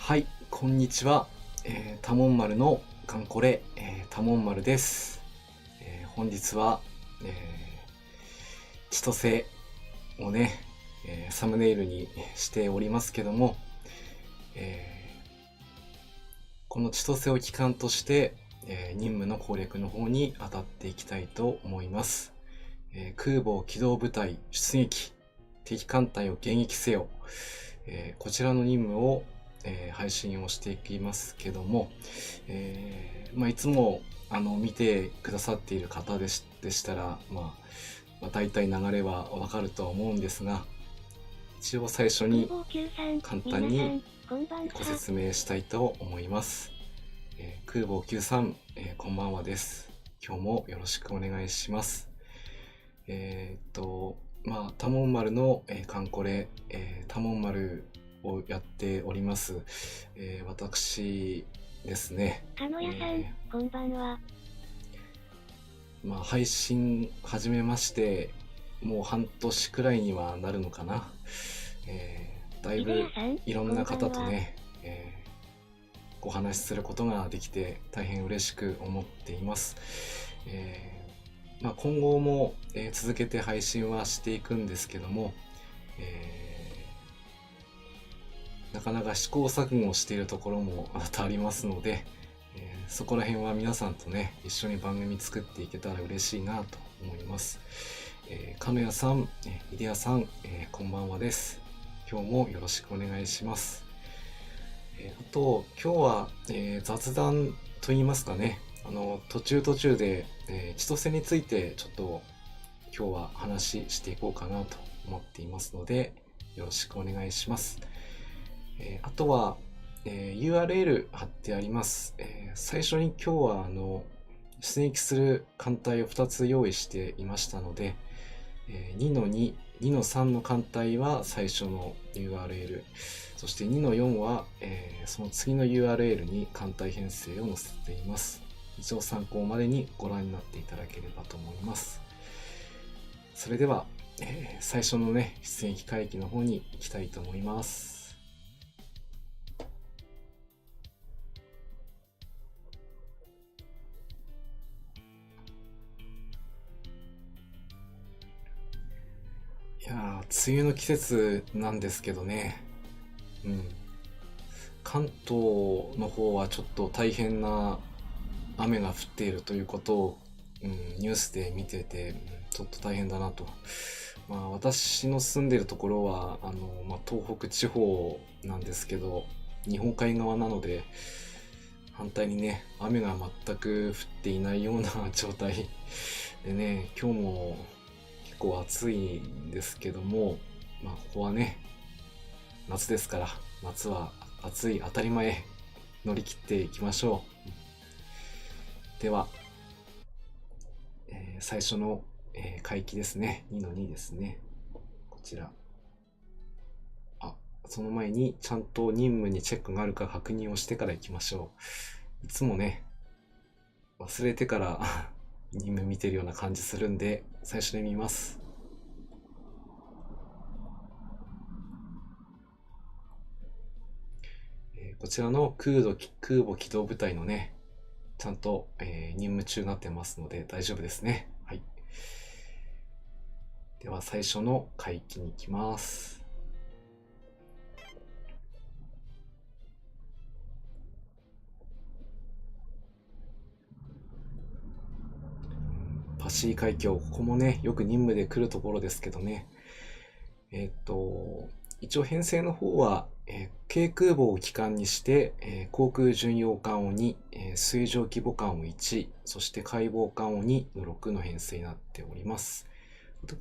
はい、こんにちは。多聞丸のカンコレ、多聞丸です。本日は、千歳をね、サムネイルにしておりますけども、この千歳を機関として、任務の攻略の方に当たっていきたいと思います。空母機動部隊出撃、敵艦隊を迎撃せよ。こちらの任務を、配信をしていきますけども、いつも見てくださっている方でしたら、大体流れはわかるとは思うんですが、一応最初に簡単にご説明したいと思います。空母93、こんばんはです。今日もよろしくお願いします。多聞丸の、カンコレ、多聞丸をやっております。私ですね。かのやさん、こんばんは。配信始めまして、もう半年くらいにはなるのかな。だいぶいろんな方とね、お話しすることができて大変嬉しく思っています。今後も、続けて配信はしていくんですけども、なかなか試行錯誤しているところもまたありますので、そこら辺は皆さんとね一緒に番組作っていけたら嬉しいなと思います。鹿屋さん、井出谷さん、こんばんはです。今日もよろしくお願いします。あと今日は、雑談と言いますかね、途中で、千歳についてちょっと今日は話していこうかなと思っていますので、よろしくお願いします。あとは、URL 貼ってあります。最初に今日は出撃する艦隊を2つ用意していましたので、2-2、2-3の艦隊は最初の URL、そして2-4は、その次の URL に艦隊編成を載せています。一応参考までにご覧になっていただければと思います。それでは、最初のね、出撃海域の方に行きたいと思います。いやー、梅雨の季節なんですけどね、関東の方はちょっと大変な雨が降っているということを、ニュースで見てて、ちょっと大変だなと。私の住んでるところは東北地方なんですけど、日本海側なので反対にね雨が全く降っていないような状態でね、今日も結構暑いんですけども、ここはね夏ですから、夏は暑い当たり前、乗り切っていきましょう。では、最初の、海域ですね。2-2ですね。こちら。その前にちゃんと任務にチェックがあるか確認をしてから行きましょう。いつもね、忘れてから任務見てるような感じするんで、最初に見ます。こちらの空母機動部隊のね、ちゃんと、任務中になってますので大丈夫ですね。はい。では最初の海域に行きます。パシー海峡、ここもねよく任務で来るところですけどね、一応編成の方は、軽空母を基幹にして、航空巡洋艦を2、水上規模艦を1、そして海防艦を2の6の編成になっております。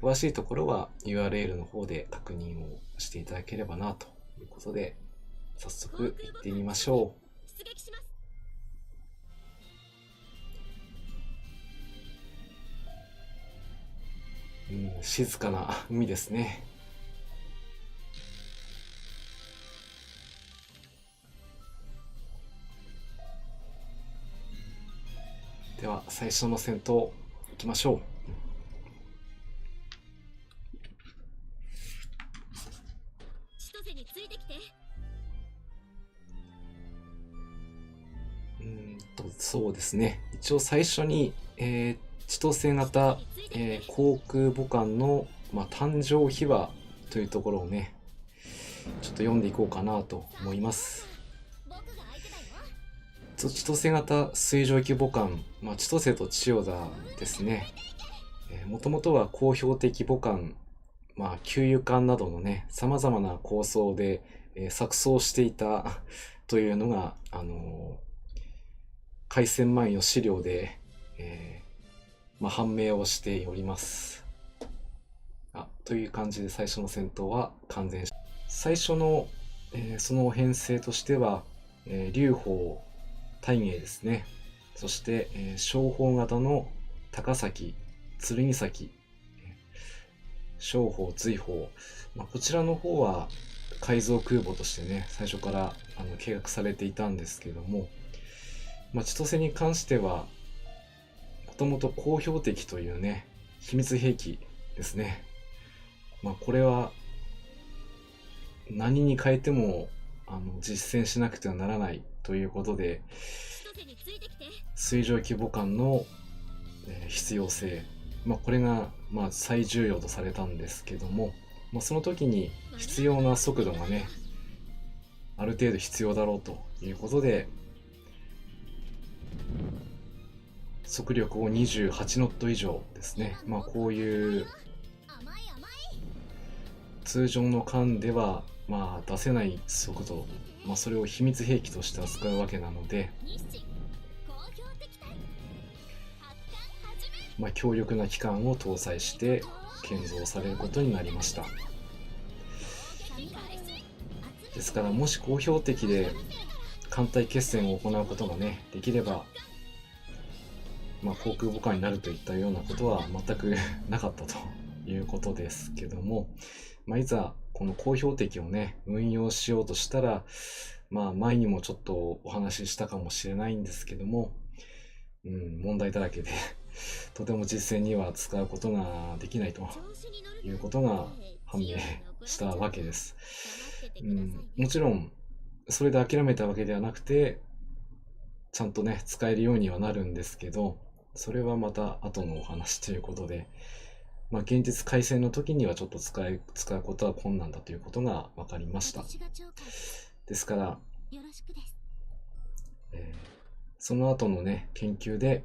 詳しいところは URL の方で確認をしていただければなということで、早速行ってみましょう。静かな海ですね。では最初の戦闘行きましょう。千歳についてきて。そうですね。一応最初に、千歳型、航空母艦の、誕生秘話というところをね、ちょっと読んでいこうかなと思います。千歳型水上機母艦、千歳と千代田ですね。もともとは公標的母艦、給油艦などのね、様々な構想で、錯綜していたというのが、開戦前の資料で、判明をしております。という感じで最初の戦闘は完全。最初の、その編成としては、劉邦、大芸ですね。そして、小砲型の高崎、剣崎、小砲、随砲。こちらの方は改造空母としてね、最初から計画されていたんですけども、千歳に関しては、もともと公標敵というね、秘密兵器ですね。これは何に変えても実践しなくてはならないということで、水上規模感の必要性、これが最重要とされたんですけども、その時に必要な速度がね、ある程度必要だろうということで、速力を28ノット以上ですね。こういう通常の艦では出せない速度、それを秘密兵器として扱うわけなので、強力な機関を搭載して建造されることになりました。ですから、もし公標敵で艦隊決戦を行うことがねできれば、航空母艦になるといったようなことは全くなかったということですけども、いざこの公標敵をね運用しようとしたら、前にもちょっとお話ししたかもしれないんですけども、問題だらけでとても実践には使うことができないということが判明したわけです。もちろんそれで諦めたわけではなくて、ちゃんとね使えるようにはなるんですけど、それはまた後のお話ということで、現実開戦の時にはちょっと使うことは困難だということが分かりました。ですから、その後のね研究で、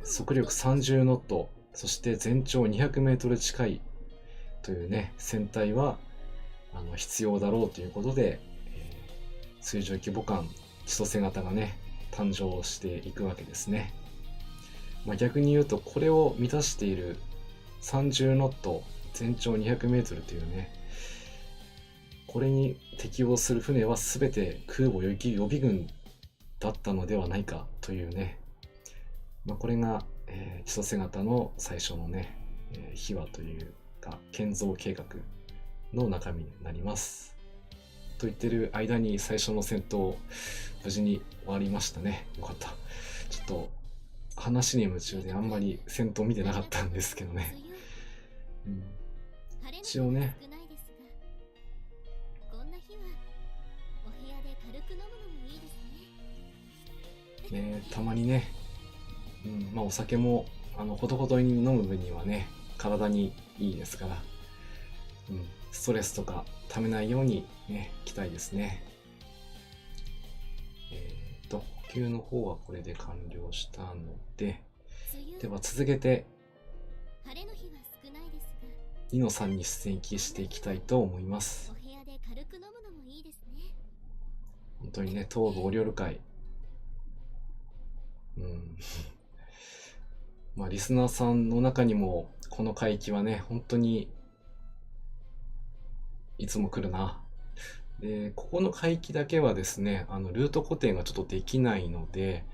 速力30ノット、そして全長200メートル近いというね船体は必要だろうということで、水上規模艦千歳型がね誕生していくわけですね。逆に言うと、これを満たしている30ノット、全長200メートルというね、これに適応する船は全て空母予備軍だったのではないかというね、これが、千歳型の最初のね、秘話というか建造計画の中身になります。と言ってる間に最初の戦闘無事に終わりましたね。よかった。ちょっと話に夢中であんまり戦闘見てなかったんですけどね。一応ね、たまにね、お酒もほどほどに飲む分にはね体にいいですから、ストレスとかためないようにねいきたいですね。補給の方はこれで完了したので、では続けてニノさんに出撃していきたいと思います。本当にね、東部オリオル海、リスナーさんの中にもこの海域はね本当にいつも来るな。で、ここの海域だけはですね、ルート固定がちょっとできないので、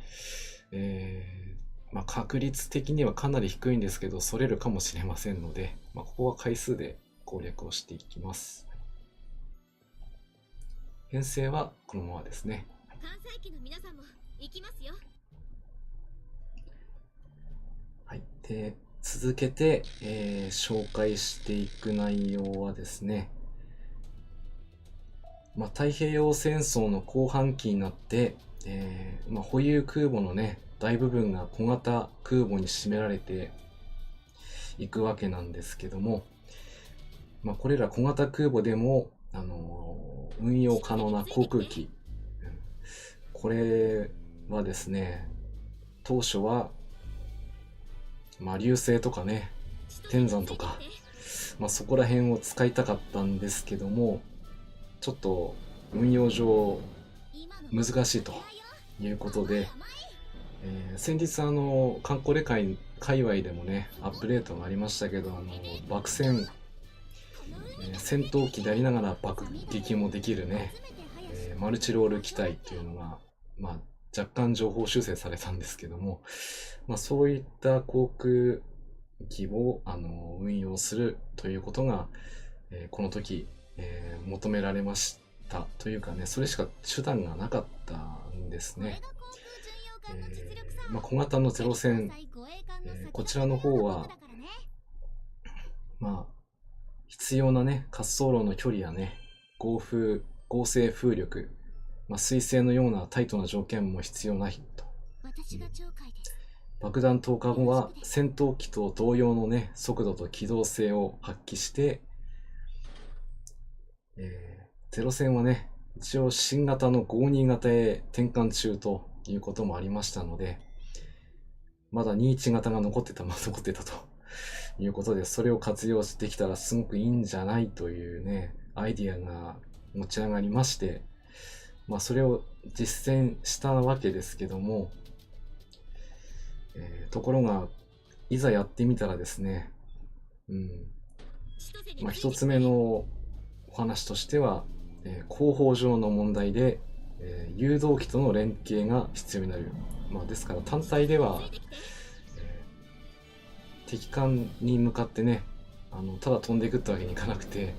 確率的にはかなり低いんですけど、それるかもしれませんので、ここは回数で攻略をしていきます。編成はこのままですね。関西機の皆さんも行きますよ。はい。で、続けて、紹介していく内容はですね、太平洋戦争の後半期になって、保有空母のね、大部分が小型空母に占められていくわけなんですけども、これら小型空母でも、運用可能な航空機、これはですね、当初は、流星とかね、天山とか、そこら辺を使いたかったんですけども、ちょっと運用上難しいということで、先日カンコレ界隈でもねアップデートがありましたけど、爆戦、戦闘機でありながら爆撃もできるね、マルチロール機体っていうのが、若干情報修正されたんですけども、そういった航空機を運用するということが、この時、求められましたというかね、それしか手段がなかったんですね。小型のゼロ戦、こちらの方は必要なね滑走路の距離やね合成風力、水星のようなタイトな条件も必要ないと。爆弾投下後は戦闘機と同様のね速度と機動性を発揮して、ゼロ戦はね一応新型の52型へ転換中ということもありましたので、まだ21型が残ってたということで、それを活用できたらすごくいいんじゃないというねアイディアが持ち上がりまして、それを実践したわけですけども、ところがいざやってみたらですね、一つ目のお話としては、広報上の問題で、誘導機との連携が必要になる。ですから単体では、敵艦に向かってねただ飛んでいくってわけにいかなくて、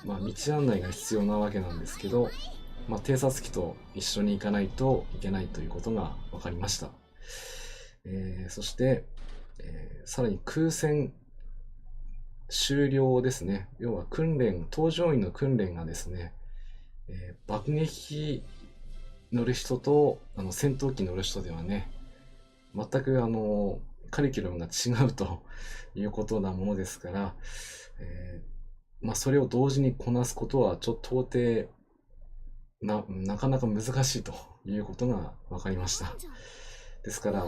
道案内が必要なわけなんですけど、偵察機と一緒に行かないといけないということが分かりました。そして、さらに空戦終了ですね。要は搭乗員の訓練がですね、爆撃乗る人と戦闘機乗る人ではね全くカリキュラムが違うということなものですから、それを同時にこなすことは到底なかなか難しいということが分かりました。ですから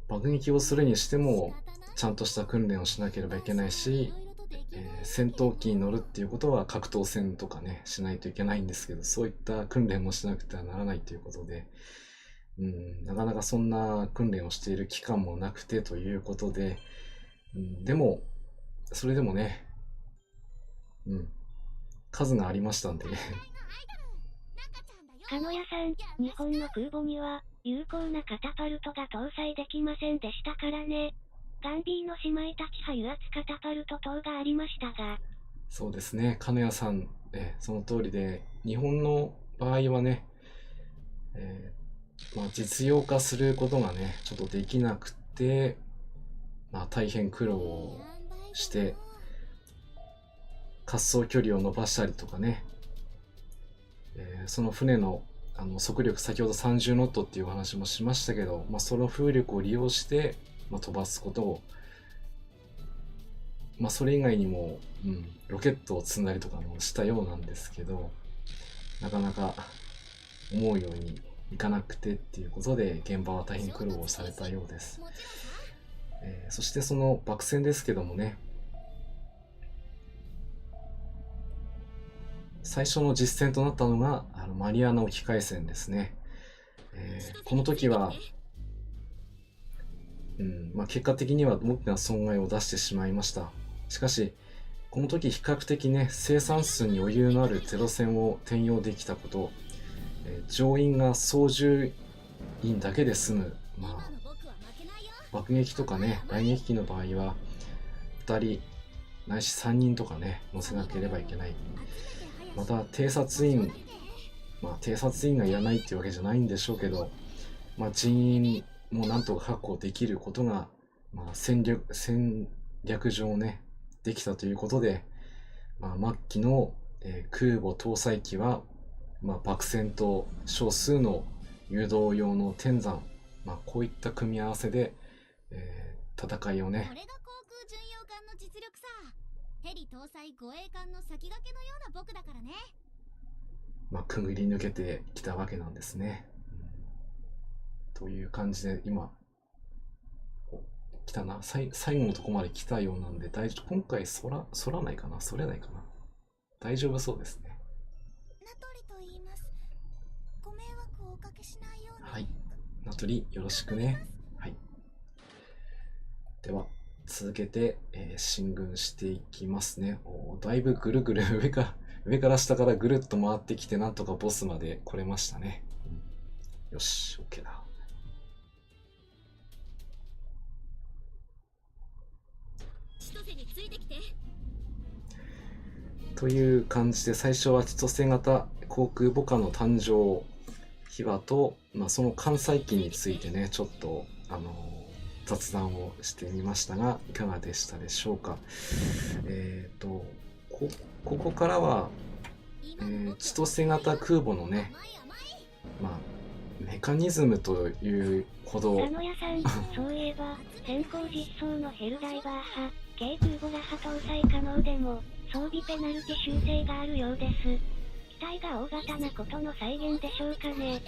爆撃をするにしてもちゃんとした訓練をしなければいけないし、戦闘機に乗るっていうことは格闘戦とかねしないといけないんですけど、そういった訓練もしなくてはならないということで、なかなかそんな訓練をしている期間もなくてということで、でもそれでもね、数がありましたんで鹿野屋さん、日本の空母には有効なカタパルトが搭載できませんでしたからね。ガンビーの姉妹たち派油圧カタパルト等がありましたが。そうですね、鹿野屋さん、その通りで、日本の場合はね、実用化することがねちょっとできなくて、大変苦労をして滑走距離を伸ばしたりとかね、その船の速力、先ほど30ノットっていうお話もしましたけど、その風力を利用して、飛ばすことを、それ以外にも、ロケットを積んだりとかもしたようなんですけど、なかなか思うようにいかなくてっていうことで現場は大変苦労をされたようです。そしてその爆戦ですけどもね、最初の実戦となったのがマリアナ沖海戦ですね。この時は、結果的には大きな損害を出してしまいました。しかしこの時比較的ね生産数に余裕のあるゼロ戦を転用できたこと、乗員が操縦員だけで済む、爆撃とかね雷撃機の場合は2人ないし3人とかね乗せなければいけない。また偵察員がいらないっていうわけじゃないんでしょうけど、人員もなんとか確保できることが、戦略上ねできたということで、末期の空母搭載機は、爆戦と少数の誘導用の天山、こういった組み合わせで、戦いをね、これが航空巡洋艦の実力さ。ヘリ搭載護衛艦の先駆けのような僕だからね。くぐり抜けてきたわけなんですね。という感じで今来たな、最後のとこまで来たようなんで、今回反らないかな、反れないかな、大丈夫そうですね。ナトリと言います。ご迷惑をおかけしないように。はい、ナトリよろしくね。はい、では続けて、進軍していきますね。だいぶぐるぐる上から下からぐるっと回ってきて、なんとかボスまで来れましたね。よし、OK だ。千歳についてきて。という感じで、最初は千歳型航空母艦の誕生秘話と、その艦載機についてね、ちょっと雑談をしてみましたが、いかがでしたでしょうか。ここからは、千歳型空母のね、メカニズムというほど佐野屋さん、そういえば、先行実装のヘルダイバー派、軽空母ラ派搭載可能でも、装備ペナルティ修正があるようです。機体が大型なことの再現でしょうかね。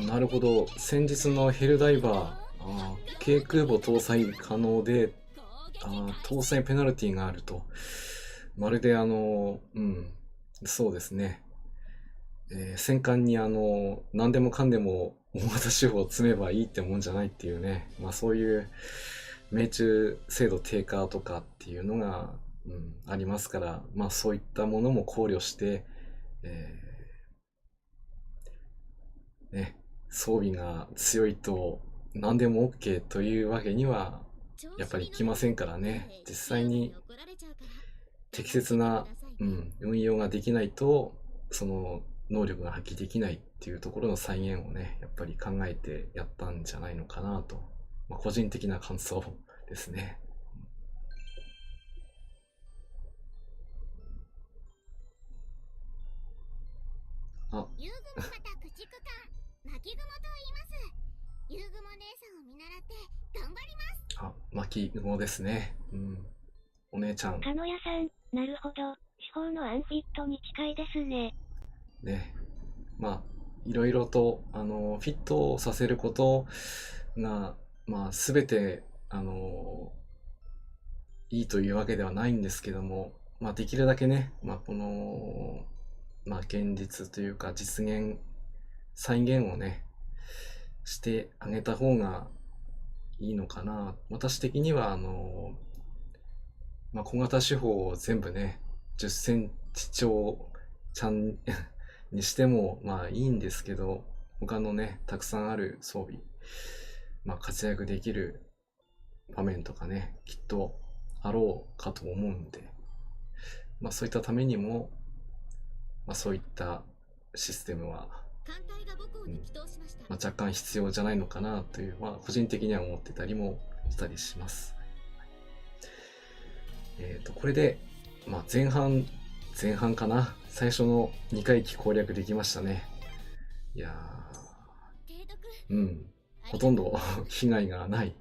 なるほど。先日のヘルダイバー、軽空母搭載可能で、搭載ペナルティがあると。まるでそうですね。戦艦に何でもかんでも大型手法を積めばいいってもんじゃないっていうね。そういう命中精度低下とかっていうのが、ありますから、そういったものも考慮して、装備が強いと何でも OK というわけにはやっぱりいきませんからね。実際に適切な、運用ができないと、その能力が発揮できないっていうところの再現をね、やっぱり考えてやったんじゃないのかなと、個人的な感想ですね。遊具また駆逐艦巻雲と言います。遊具も姉さんを見習って頑張ります。巻雲ですね。お姉ちゃん。鹿野屋さん、なるほど。司法のアンフィットに近いですね。ね。いろいろと、フィットさせることが、全て、いいというわけではないんですけども、できるだけね、この、現実というか実現、再現をね、してあげた方がいいのかな。私的には、小型手法を全部ね、10センチ超ちゃんにしてもいいんですけど、他のね、たくさんある装備、活躍できる場面とかね、きっとあろうかと思うんで、そういったためにも、そういったシステムは、若干必要じゃないのかなという、個人的には思ってたりもしたりします。これで、前半かな、最初の2回機攻略できましたね。いやー、ほとんど被害がない。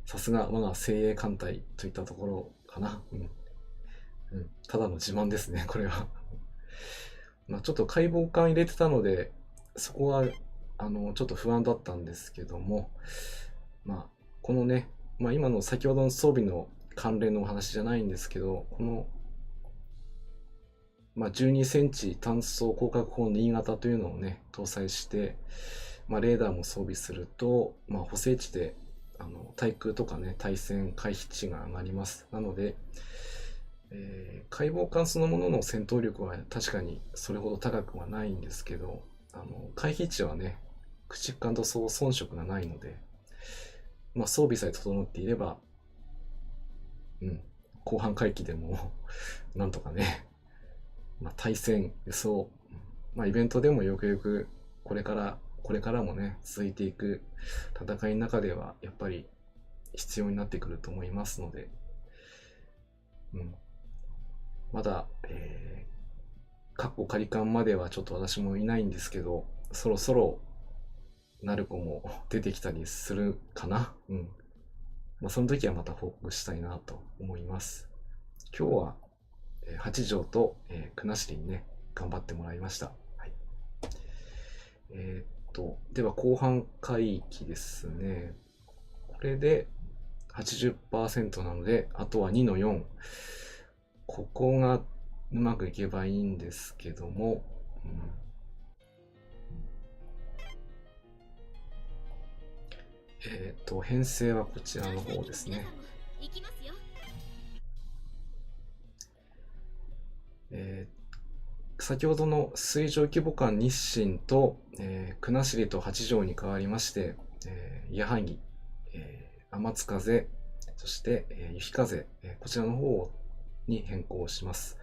さすが我が精鋭艦隊といったところかな。ただの自慢ですね、これは。ちょっと解剖艦入れてたので、そこは、ちょっと不安だったんですけども、このね、今の先ほどの装備の関連のお話じゃないんですけど、この、12センチ単装広角砲新潟というのをね、搭載して、レーダーも装備すると、補正値で、対空とかね、対戦回避値が上がります。なので、解剖艦そのものの戦闘力は確かにそれほど高くはないんですけど、回避値はね、駆逐艦とそう遜色がないので、装備さえ整っていれば、後半回帰でもなんとかね、対戦、輸送、イベントでもよくよくこれからもね、続いていく戦いの中ではやっぱり必要になってくると思いますので、まだ、カッコ仮館まではちょっと私もいないんですけど、そろそろなる子も出てきたりするかな。その時はまた報告したいなと思います。今日は八条と国後にね、頑張ってもらいました。はい。では後半回帰ですね。これで 80% なので、あとは2の4。ここがうまくいけばいいんですけども、編成はこちらの方ですね。先ほどの水上規模館日清と、国後と八条に変わりまして、矢作、天津風、そして、雪風、こちらの方に変更します。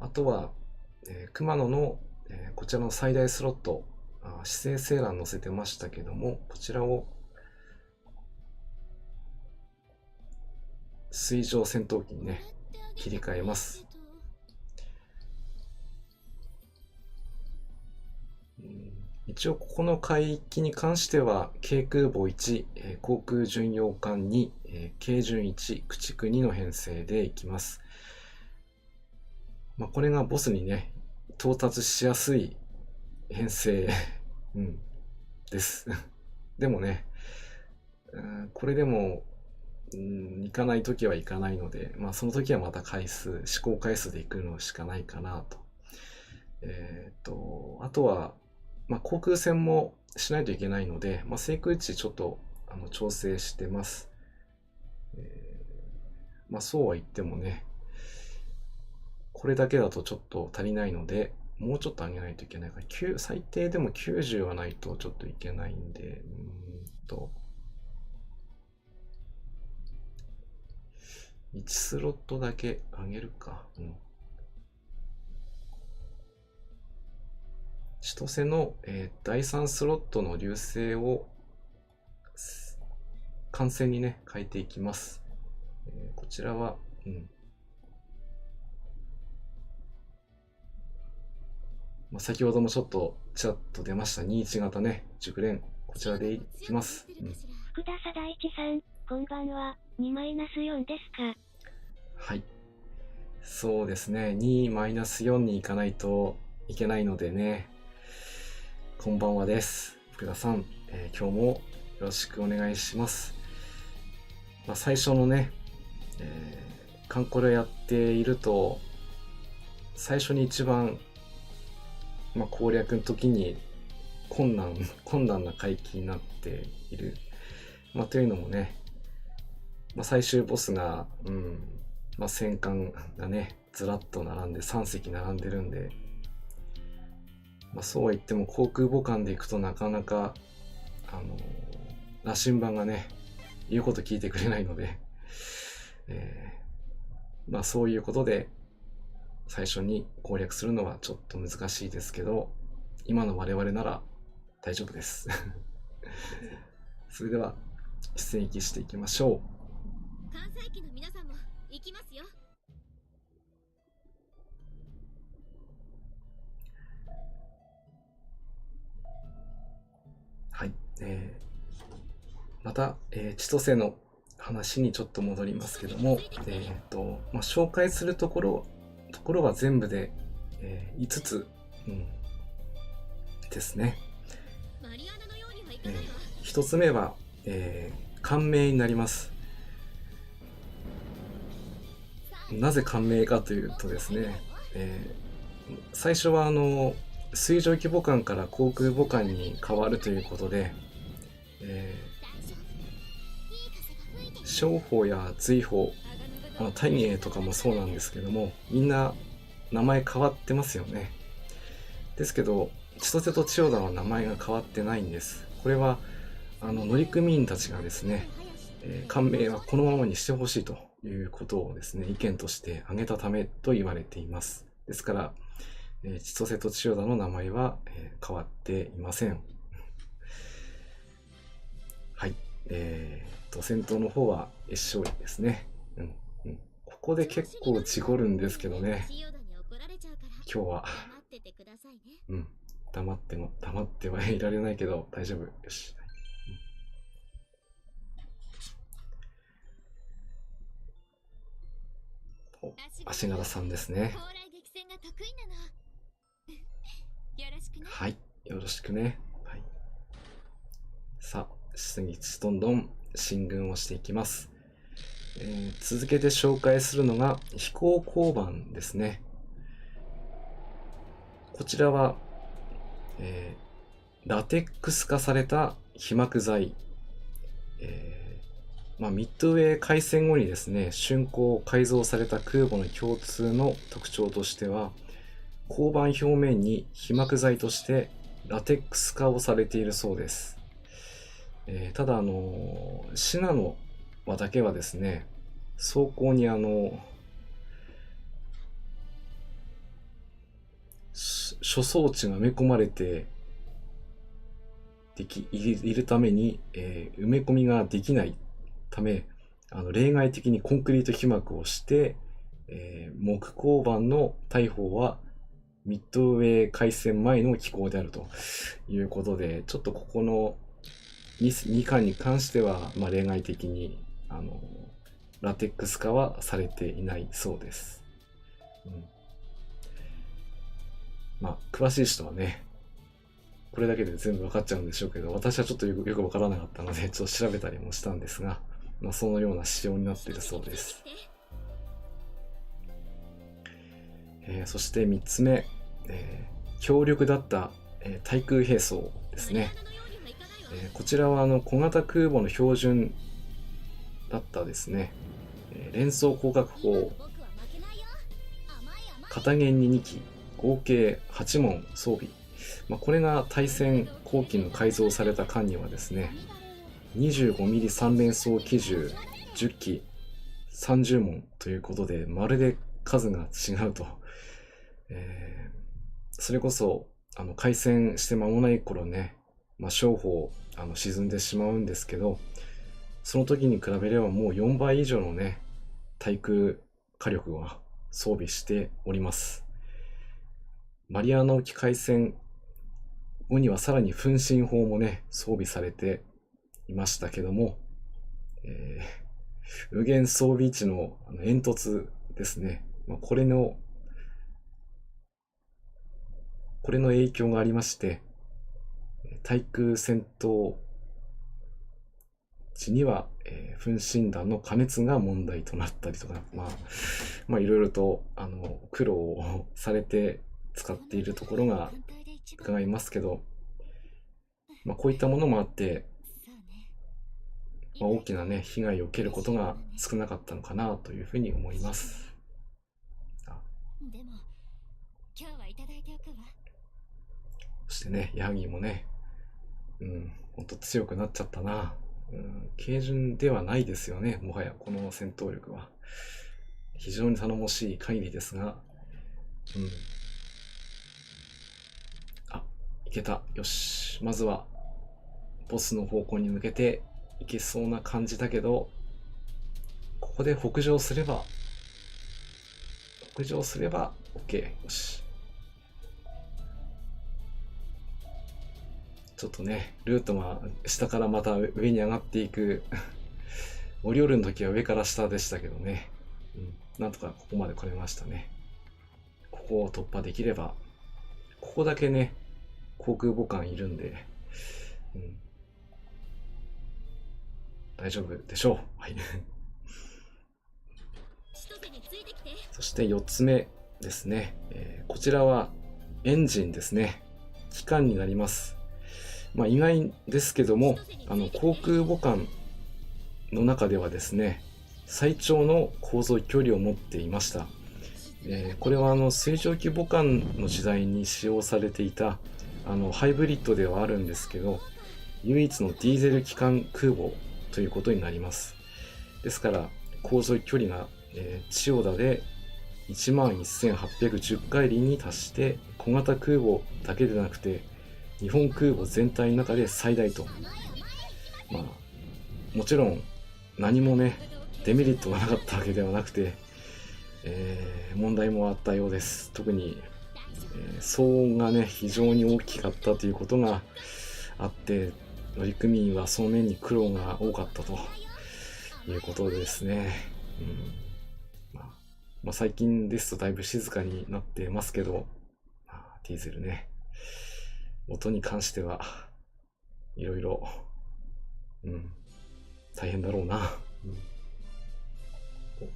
あとは、熊野の、こちらの最大スロット、姿勢青蘭載せてましたけども、こちらを水上戦闘機にね、切り替えます。一応ここの海域に関しては軽空母1、航空巡洋艦2、軽巡1、駆逐2の編成でいきます。これがボスにね到達しやすい編成です。でもね、これでも行かない時は行かないので、その時はまた試行回数で行くのしかないかなと。あとは航空戦もしないといけないので、制空値ちょっと調整してます。そうは言ってもね、これだけだとちょっと足りないので、もうちょっと上げないといけないから、最低でも90はないとちょっといけないんで、1スロットだけ上げるか。千歳の、第3スロットの流星を艦船にね変えていきます。こちらは、先ほどもちょっとちらっと出ました21型ね、熟練、こちらでいきます。福田貞一さん、こんばんは。2-4ですか？はい、そうですね、2-4に行かないといけないのでね。こんばんはです。福田さん、今日もよろしくお願いします。最初のね、カンコレやっていると、最初に一番、攻略の時に困難な海域になっている。というのもね、最終ボスが、戦艦がね、ずらっと並んで、3隻並んでるんで、そうは言っても航空母艦で行くとなかなか羅針盤がね言うこと聞いてくれないので、そういうことで最初に攻略するのはちょっと難しいですけど、今の我々なら大丈夫です。それでは出撃していきましょう。関西機の皆さんも行きますよ。はい、また、千歳の話にちょっと戻りますけども、紹介するところは全部で、5つ、ですね。1つ目は、感銘になります。なぜ感銘かというとですね、最初は水上規模艦から航空母艦に変わるということで、商法や随法、大英とかもそうなんですけども、みんな名前変わってますよね。ですけど千歳と千代田は名前が変わってないんです。これは乗組員たちがですね、感銘はこのままにしてほしいということをですね、意見として挙げたためと言われています。ですから、千歳と千代田の名前は、変わっていません。はい。戦闘の方は越勝利ですね。ここで結構事故るんですけどね、今日は。うん。黙ってはいられないけど、大丈夫。よし。お、足柄さんですね。はい。よろしくね。はい。さあ、次、どんどん進軍をしていきます。続けて紹介するのが飛行交番ですね。こちらは、ラテックス化された被膜剤、ミッドウェー開戦後にですね、竣工改造された空母の共通の特徴としては、交番表面に被膜剤としてラテックス化をされているそうです。ただシナノだけはですね、装甲に諸装置が埋め込まれているために、埋め込みができないため、例外的にコンクリート被膜をして、木工板の大砲はミッドウェー開戦前の機構であるということで、ちょっとここの 2巻に関しては、例外的にラテックス化はされていないそうです。詳しい人はね、これだけで全部分かっちゃうんでしょうけど、私はちょっとよく分からなかったので、ちょっと調べたりもしたんですが、そのような仕様になっているそうです。そして3つ目、強力だった、対空兵装ですね。こちらは小型空母の標準だったですね、連装広角砲、片弦に2機、合計8門装備。これが対戦後期の改造された艦にはですね、25mm 3連装機銃10機30門ということで、まるで数が違うと。それこそ開戦して間もない頃ね、双方沈んでしまうんですけど、その時に比べればもう4倍以上のね、対空火力は装備しております。マリアナ沖海戦後にはさらに噴進砲もね、装備されていましたけども、右舷装備値の煙突ですね。これの影響がありまして、対空戦闘時には、噴進弾の加熱が問題となったりとか、いろいろと苦労をされて使っているところが伺いますけど、こういったものもあって、大きなね、被害を受けることが少なかったのかなというふうに思います。でも今日はいただいておくわ。そしてね、ヤギもね、ほんと強くなっちゃったな。軽準ではないですよね、もはやこの戦闘力は。非常に頼もしい限りですが、いけた。よし。まずは、ボスの方向に向けていけそうな感じだけど、ここで北上すれば、OK。よし。ちょっとね、ルートが下からまた上に上がっていく。オリオールの時は上から下でしたけどね。なんとかここまで来れましたね。ここを突破できれば、ここだけね、航空母艦いるんで、大丈夫でしょう。はい。そして4つ目ですね。こちらはエンジンですね。機関になります。意外ですけども、航空母艦の中ではですね、最長の航続距離を持っていました。これは水蒸気母艦の時代に使用されていたハイブリッドではあるんですけど、唯一のディーゼル機関空母ということになります。ですから航続距離が、千代田で11,810海里に達して、小型空母だけでなくて日本空母全体の中で最大と。もちろん何もねデメリットがなかったわけではなくて、問題もあったようです。特に、騒音がね、非常に大きかったということがあって、乗組員はその面に苦労が多かったということですね。最近ですとだいぶ静かになってますけど、ディーゼルね、音に関してはいろいろ、大変だろうな。こ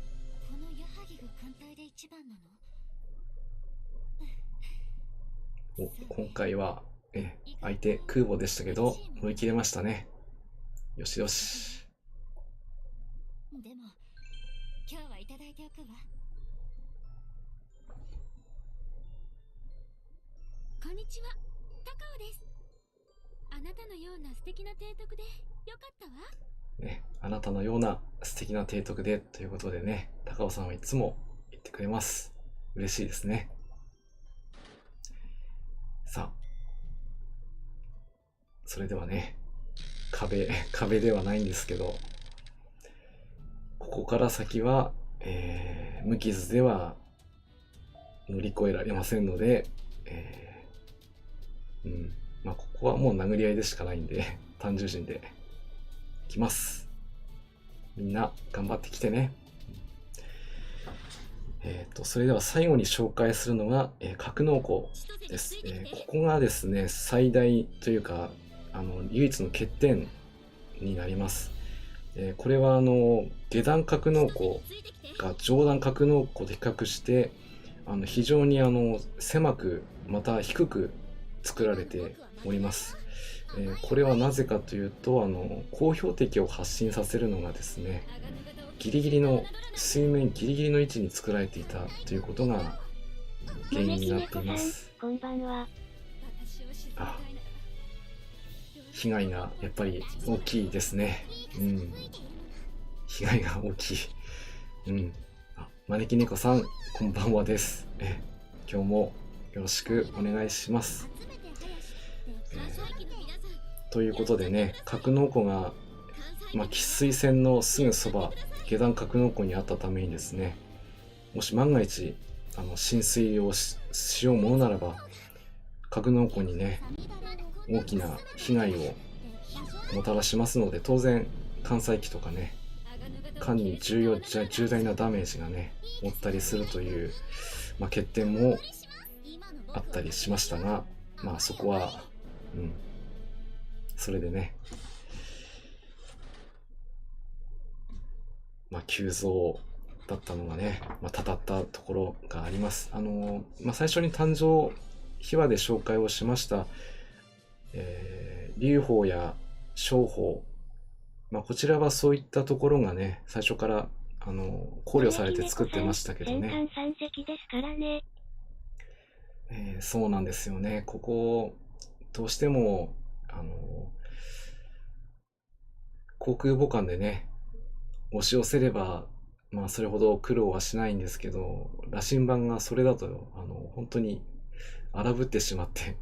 の矢作が艦隊で一番なの？今回は相手空母でしたけど乗り切れましたね。よしよし。でも今日はいただいておくわ。こんにちは、高尾です。あなたのような素敵な提督でよかったわ。ね、あなたのような素敵な提督でということでね、高尾さんはいつも言ってくれます。嬉しいですね。さあ、それではね、壁ではないんですけど、ここから先は、無傷では乗り越えられませんので、ここはもう殴り合いでしかないんで、単純心できます。みんな頑張ってきてね。それでは最後に紹介するのが、格納庫です。ここがですね、最大というか、唯一の欠点になります。これは下段格納庫が上段格納庫と比較して、非常に狭く、また低く作られております。これはなぜかというと、高標的を発進させるのがですね、水面ギリギリの位置に作られていたということが原因になっています。こんばんは。被害がやっぱり大きいですね。被害が大きい。招き猫さん、こんばんはです。今日もよろしくお願いします。ということでね、格納庫が、汽水線のすぐそば、下段格納庫にあったためにですね、もし万が一浸水を しようものならば、格納庫にね、大きな被害をもたらしますので、当然艦載機とかね、艦に重大なダメージがね負ったりするという、欠点もあったりしましたが、そこはそれでね、急増だったのがね、たたったところがあります。最初に誕生秘話で紹介をしました、劉邦や商法、こちらはそういったところがね、最初から考慮されて作ってましたけどね。戦艦3隻ですからね。そうなんですよね。ここどうしても航空母艦でね押し寄せればそれほど苦労はしないんですけど、羅針盤がそれだと本当に荒ぶってしまって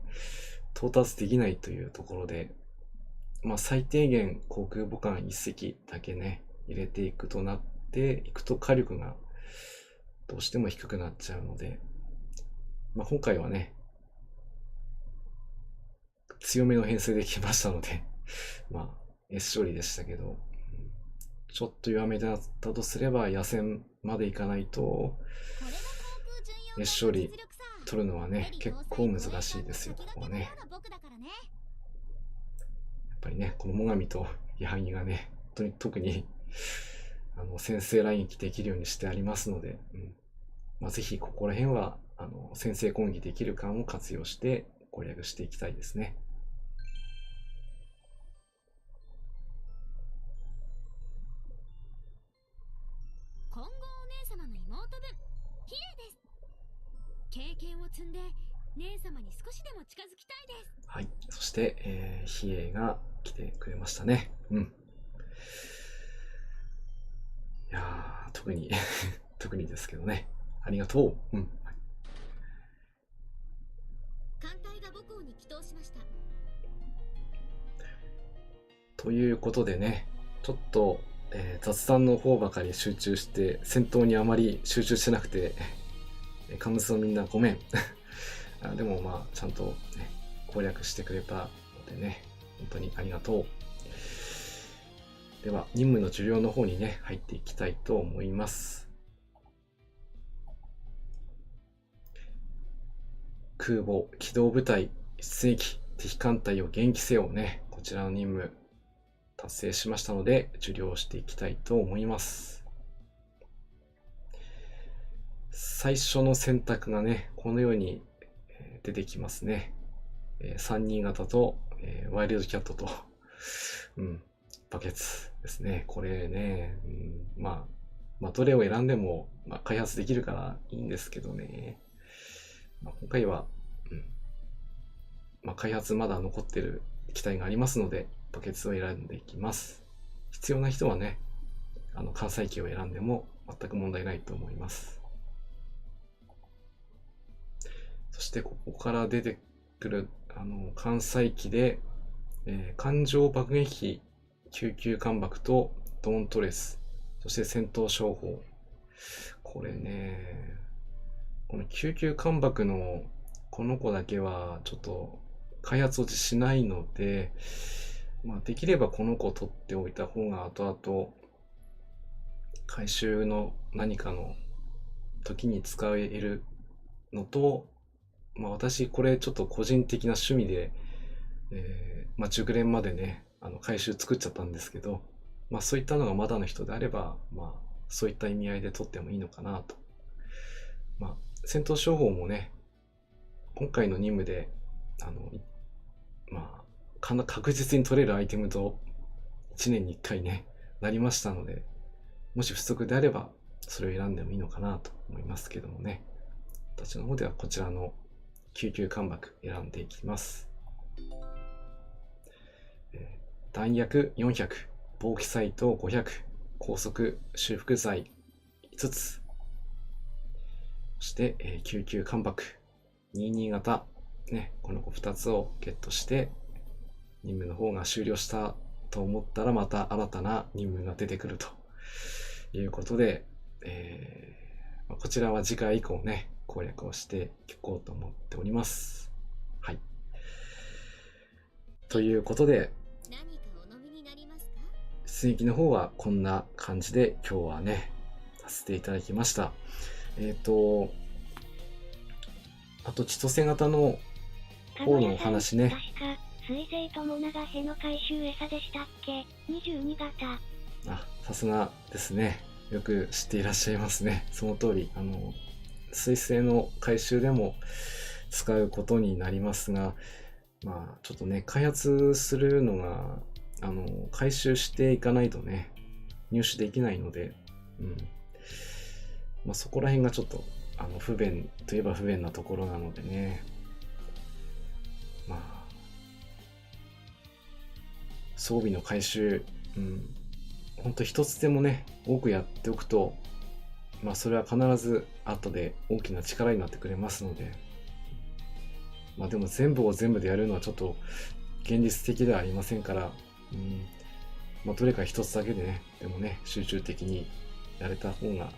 到達できないというところで、最低限航空母艦1隻だけね入れていくとなっていくと火力がどうしても低くなっちゃうので、今回はね強めの編成できましたのでS 処理でしたけど、ちょっと弱めだったとすれば野戦までいかないと S 処理取るのはね結構難しいですよ。ここはねやっぱりね、この最上と矢作がね特に先制来撃できるようにしてありますので、ぜひここら辺は先制攻撃できる艦を活用して攻略していきたいですね。今後お姉様の妹分ヒエです。経験を積んで姉様に少しでも近づきたいです。はい、そして、比叡が来てくれましたね。いや特に特にですけどね、ありがとう。艦隊が母港に帰投しました。ということでね、ちょっと雑談の方ばかり集中して戦闘にあまり集中してなくてカムスのみんなごめんでもまあちゃんと、ね、攻略してくれたのでね、本当にありがとう。では任務の受領の方にね入っていきたいと思います。空母機動部隊出撃敵艦隊を撃せよね、こちらの任務達成しましたので受領していきたいと思います。最初の選択がねこのように出てきますね。3人型とワイルドキャットとバケツですね。これね、まあどれを選んでも、開発できるからいいんですけどね、今回は、開発まだ残ってる機体がありますのでバケツを選んでいきます。必要な人はね艦載機を選んでも全く問題ないと思います。そしてここから出てくる艦載機で、艦上爆撃機救急艦爆とドーントレス、そして戦闘商法。これね、この救急艦爆のこの子だけはちょっと開発落ちしないので、できればこの子を取っておいた方が後々回収の何かの時に使えるのと、私これちょっと個人的な趣味で、熟練までね回収作っちゃったんですけど、そういったのがまだの人であれば、そういった意味合いで取ってもいいのかなと。戦闘商法もね今回の任務で確実に取れるアイテムと1年に1回ねなりましたので、もし不足であればそれを選んでもいいのかなと思いますけどもね、私の方ではこちらの救急艦爆選んでいきます。弾薬400、防気サイト500、高速修復剤5つ、そして、救急艦爆22型ね、この子2つをゲットして任務の方が終了したと思ったらまた新たな任務が出てくるということで、こちらは次回以降ね攻略をしていこうと思っております。はい。ということで出撃の方はこんな感じで今日はねさせていただきました。あと千歳型の方のお話ね。確か水星とモナがヘの回収餌でしたっけ。22型。さすがですね。よく知っていらっしゃいますね。その通り水星の回収でも使うことになりますが、ちょっとね開発するのが回収していかないとね入手できないので、そこら辺がちょっと不便といえば不便なところなのでね、装備の回収、ほんと一つでもね多くやっておくと、それは必ず後で大きな力になってくれますので、でも全部を全部でやるのはちょっと現実的ではありませんから、どれか一つだけでねでもね集中的にやれた方が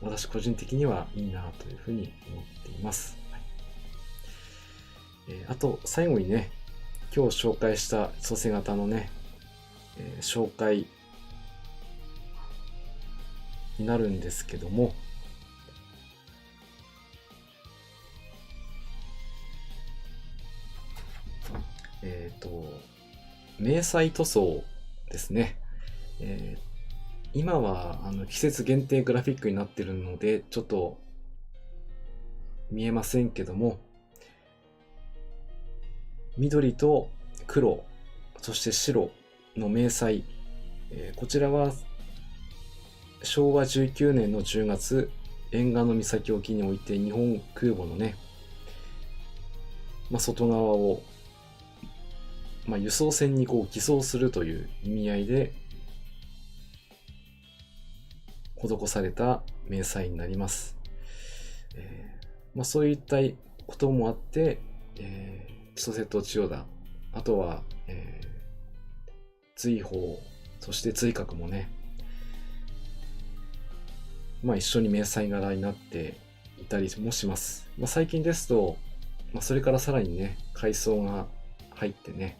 私個人的にはいいなというふうに思っています。あと最後にね今日紹介した蘇生型のね、紹介になるんですけども、迷彩塗装ですね。今は季節限定グラフィックになっているのでちょっと見えませんけども、緑と黒そして白の迷彩、こちらは昭和19年の10月沿岸の岬沖において日本空母のね、外側を、輸送船に偽装するという意味合いで施された迷彩になります。そういったこともあって、千歳と千代田、あとは、追放、そして追角もね、一緒に迷彩柄になっていたりもします。最近ですと、それからさらにね、階層が入ってね、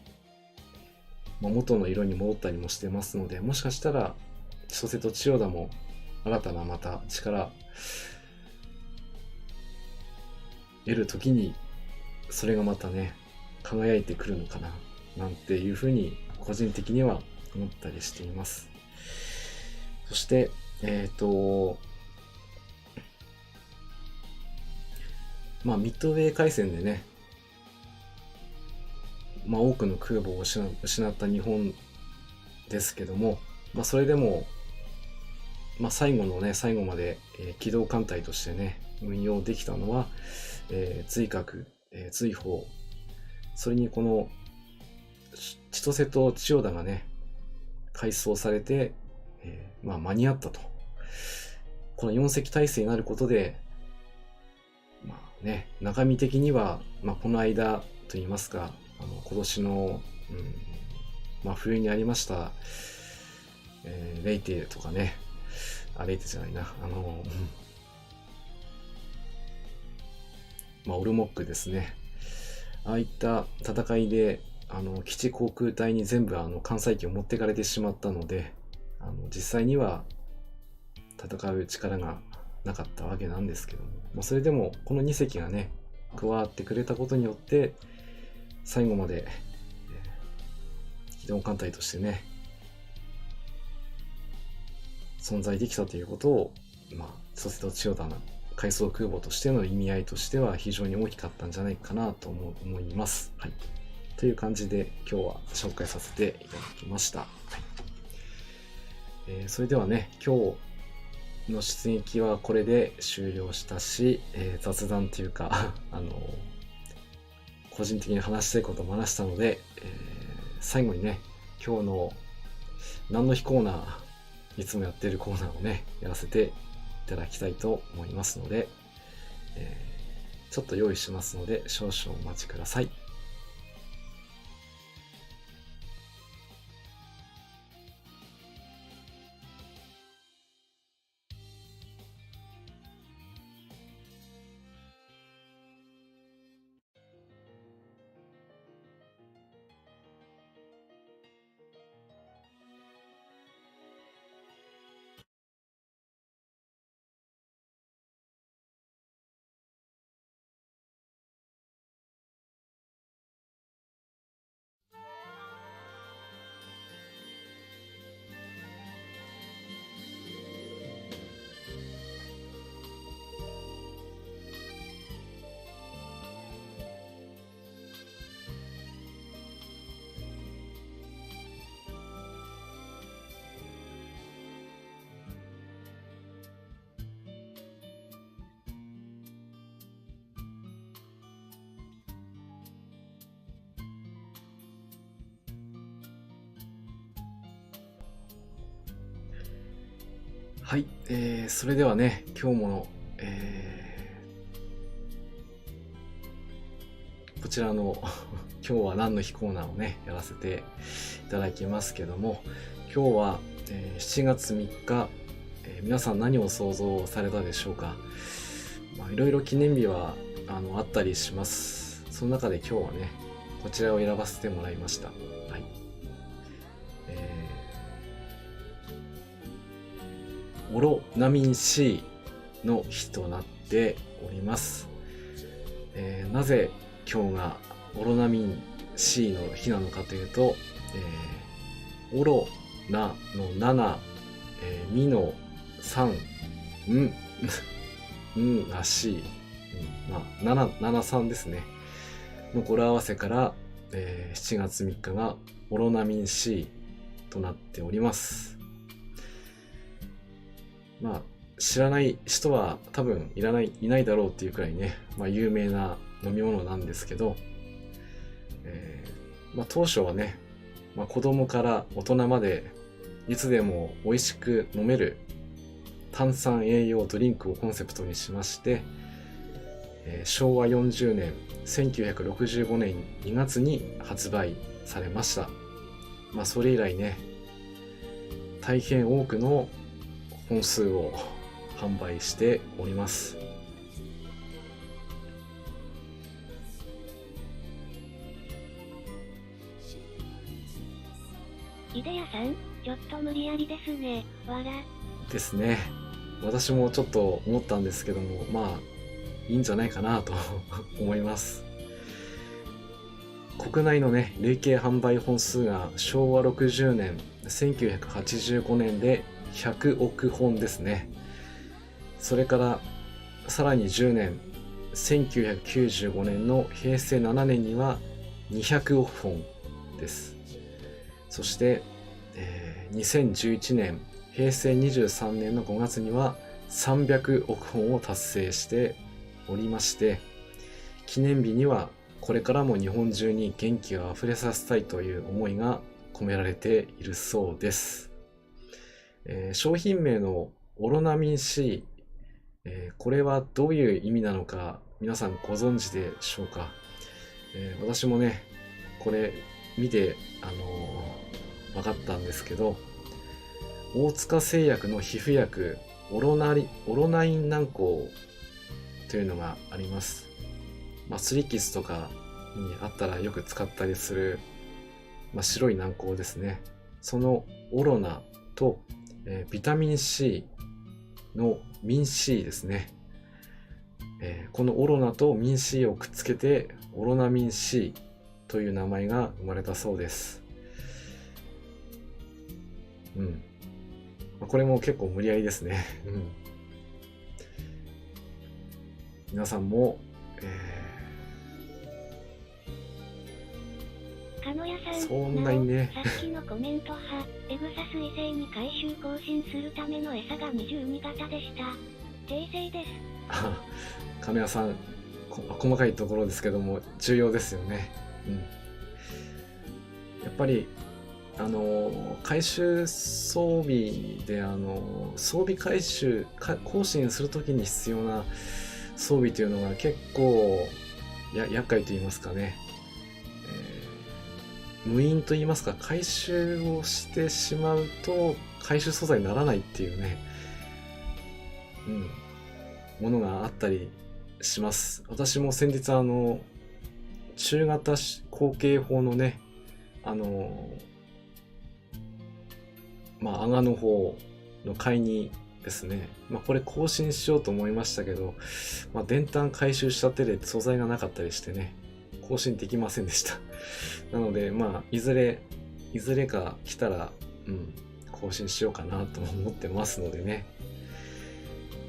元の色に戻ったりもしてますので、もしかしたら千歳と千代田も新たなまた力得る時にそれがまたね輝いてくるのかななんていうふうに個人的には思ったりしています。そしてミッドウェー海戦でね、多くの空母を失った日本ですけども、それでも、最後まで、機動艦隊としてね運用できたのは、隋閣、隋砲、それにこの千歳と千代田がね改装されて、間に合ったと。この4隻体制になることで中身的には、この間といいますか、今年の、冬にありました、レイテとかね、レイテじゃないな、オルモックですね。ああいった戦いで基地航空隊に全部艦載機を持ってかれてしまったので、実際には戦う力がなかったわけなんですけども、それでもこの2隻がね加わってくれたことによって最後まで、機動艦隊としてね存在できたということを、千歳と千代田の海藻空母としての意味合いとしては非常に大きかったんじゃないかなと思います。はい、という感じで今日は紹介させていただきました。はい、それではね、今日の出撃はこれで終了したし、雑談というか個人的に話したいことも話したので、最後にね今日の何の日コーナー、いつもやっているコーナーをねやらせていただきたいと思いますので、ちょっと用意しますので少々お待ちください。はい、それではね今日も、こちらの今日は何の日コーナーをねやらせていただきますけども、今日は、7月3日、皆さん何を想像されたでしょうか。いろいろ記念日はあったりします。その中で今日はねこちらを選ばせてもらいました。はい、オロナミン C の日となっております。なぜ今日がオロナミン C の日なのかというと、オロナの7、ミの3、んが C、73ですねの語呂合わせから、7月3日がオロナミン C となっております。知らない人は多分いないだろうっていうくらいね、有名な飲み物なんですけど、当初はね、子供から大人までいつでも美味しく飲める炭酸栄養ドリンクをコンセプトにしまして、昭和40年1965年2月に発売されました。それ以来ね大変多くの本数を販売しております。イデヤさん、ちょっと無理やりですね。わら。ですね。私もちょっと思ったんですけども、まあいいんじゃないかなと思います。国内のね、累計販売本数が昭和60年、1985年で100億本ですね。それからさらに10年、1995年の平成7年には200億本です。そして、2011年、平成23年の5月には300億本を達成しておりまして、記念日にはこれからも日本中に元気をあふれさせたいという思いが込められているそうです。商品名のオロナミン C、これはどういう意味なのか皆さんご存知でしょうか。私もね、これ見て、分かったんですけど、大塚製薬の皮膚薬オロナイン軟膏というのがあります。すり傷とかにあったらよく使ったりする、白い軟膏ですね。そのオロナと、ビタミン C のミン C ですね。このオロナとミン C をくっつけてオロナミン C という名前が生まれたそうです。これも結構無理やりですね。皆さんも、かのやさん、そんなにね、さっきのコメント派、エグサス異性に回収更新するための餌が22型でした。訂正です。かのやさん、細かいところですけども重要ですよね。やっぱり回収装備で装備回収更新するときに必要な装備というのが結構厄介と言いますかね、無印と言いますか、回収をしてしまうと回収素材にならないっていうね、ものがあったりします。私も先日中型後継法のね、アガの方の買いにですね、これ更新しようと思いましたけど、電炭回収した手で素材がなかったりしてね、更新できませんでした。なので、いずれか来たら、更新しようかなと思ってますのでね。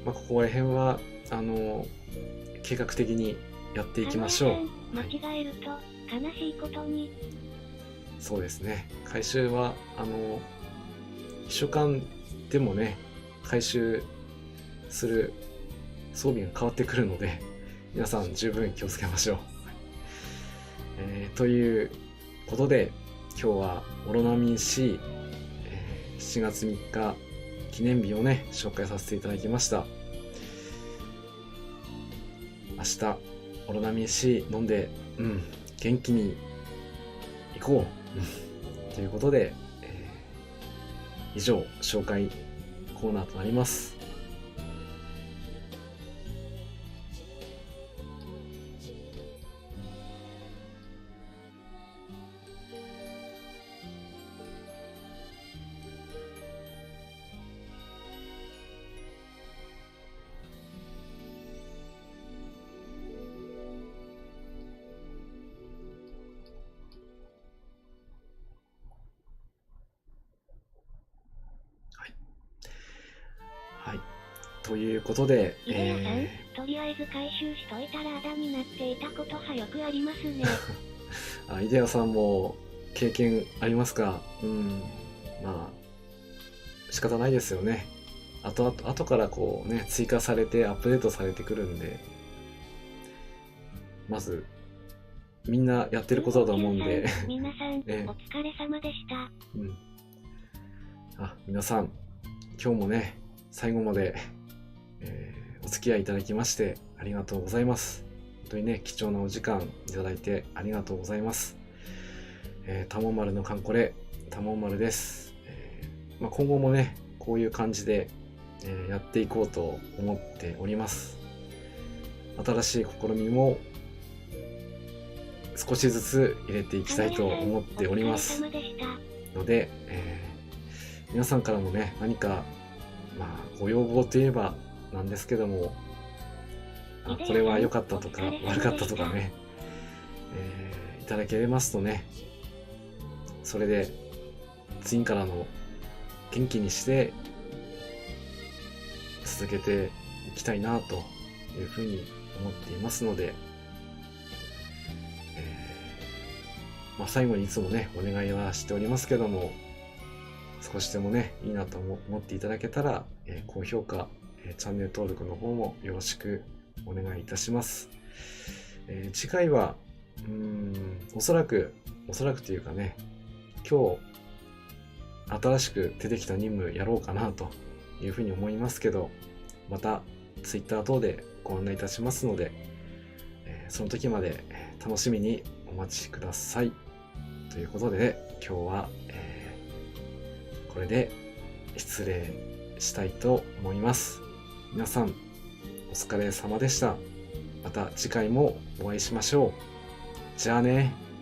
ここら辺は、計画的にやっていきましょう。間違えると悲しいことに。そうですね。回収は、秘書官でもね、回収する装備が変わってくるので、皆さん十分気をつけましょう。ということで、今日はオロナミン C、7月3日記念日をね、紹介させていただきました。明日、オロナミン C 飲んで、元気に行こう。ということで、以上、紹介コーナーとなります。ということで、イデヤさん、とりあえず回収しといたらあだになっていたことはよくありますね。イデヤさんも経験ありますか？仕方ないですよね。後からこうね、追加されてアップデートされてくるんで、まずみんなやってることだと思うんで皆さん、お疲れ様でした。皆さん、今日もね、最後までお付き合いいただきましてありがとうございます。本当にね、貴重なお時間いただいてありがとうございます。たもまるのカンコレ、たもまるです。今後もね、こういう感じで、やっていこうと思っております。新しい試みも少しずつ入れていきたいと思っておりますので、皆さんからもね、何か、ご要望といえばなんですけども、これは良かったとか悪かったとかね、いただけますとね、それで次からの元気にして続けていきたいなというふうに思っていますので、最後にいつもねお願いはしておりますけども、少しでもねいいなと思っていただけたら、高評価、チャンネル登録の方もよろしくお願いいたします。次回はおそらくというかね、今日新しく出てきた任務やろうかなというふうに思いますけど、また Twitter 等でご案内いたしますので、その時まで楽しみにお待ちください。ということで、今日は、これで失礼したいと思います。皆さんお疲れ様でした。また次回もお会いしましょう。じゃあね。